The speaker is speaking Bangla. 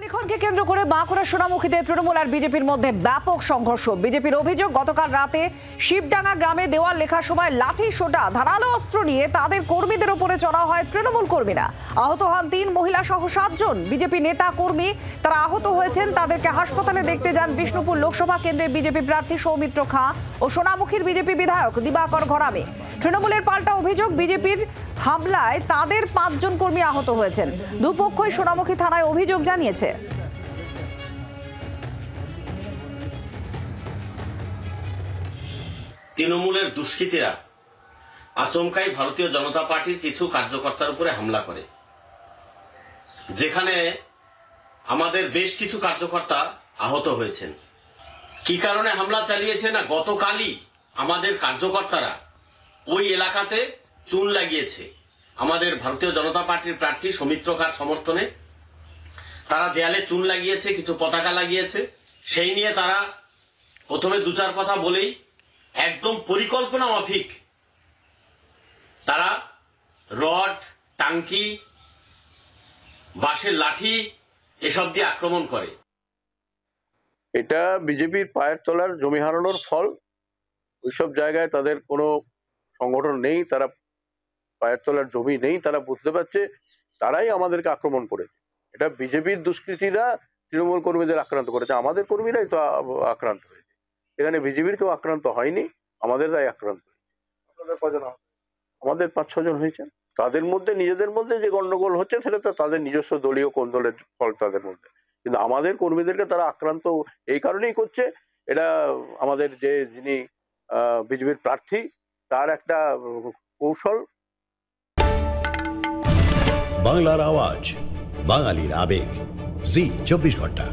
লিখনকে কেন্দ্র করে বাঁকুড়া সোনামুখীতে তৃণমূল আর বিজেপির মধ্যে ব্যাপক সংঘর্ষ। বিজেপির অভিযোগ, গতকাল রাতে শিবডাঙ্গা গ্রামে দেওয়াল লেখার সময় লাঠি সোটা ধারালো অস্ত্র নিয়ে তাদের কর্মীদের উপরে চড়া হয় তৃণমূল কর্মীরা। আহত হন 3 মহিলা সহ 7 জন বিজেপি নেতা কর্মী। তারা আহত হয়েছেন, তাদেরকে হাসপাতালে দেখতে যান বিষ্ণুপুর লোকসভা কেন্দ্রের বিজেপি প্রার্থী সৌমিত্র খাঁ ও সোনামুখীর বিজেপি বিধায়ক দিবাকর ঘরামে। তৃণমূলের পাল্টা অভিযোগ, বিজেপির হামলায় তাদের 5 জন কর্মী আহত হয়েছেন। দুপক্ষই সোনামুখী থানায় অভিযোগ জানিয়েছে। তৃণমূলের দুষ্কৃতীরা আচমকাই ভারতীয় জনতা পার্টির কিছু কার্যকর্তার উপরে হামলা করে, যেখানে আমাদের বেশ কিছু কার্যকর্তা আহত হয়েছেন। কি কারণে হামলা চালিয়েছে না, গতকালই আমাদের কার্যকর্তারা ওই এলাকাতে চুন লাগিয়েছে আমাদের ভারতীয় জনতা পার্টির প্রার্থী সৌমিত্র খাঁর সমর্থনে। তারা দেয়ালে চুন লাগিয়েছে, কিছু পতাকা লাগিয়েছে। সেই নিয়ে তারা প্রথমে 2-4 কথা বলেই একদম পরিকল্পনা মাফিক তারা রড, টাঙ্কি, বাঁশের লাঠি এসব দিয়ে আক্রমণ করে। এটা বিজেপির পায়ের তলার জমি হারানোর ফল। ওইসব জায়গায় তাদের কোনো সংগঠন নেই, তারা পায়ের তলার জমি নেই, তারা বুঝতে পারছে, তারাই আমাদেরকে আক্রমণ করেছে। এটা বিজেপির দুষ্কৃতীরা তৃণমূল কর্মীদের আক্রান্ত করেছে, আমাদের কর্মীরাই তো আক্রান্ত হয়েছে। এখানে বিজেপির কেউ আক্রান্ত হয়নি, আমাদেরই আক্রান্ত হয়েছে। আমাদের 5-6 জন হয়েছে। তাদের মধ্যে নিজেদের মধ্যে যে গন্ডগোল হচ্ছে সেটা তো তাদের নিজস্ব দলীয় কোন্দলের ফল তাদের মধ্যে, কিন্তু আমাদের কর্মীদেরকে তারা আক্রান্ত এই কারণেই করছে। এটা আমাদের যিনি বিজেপির প্রার্থী তার একটা কৌশল। বাংলার আওয়াজ, বাঙালির আবেগ, জি 24 ঘন্টা।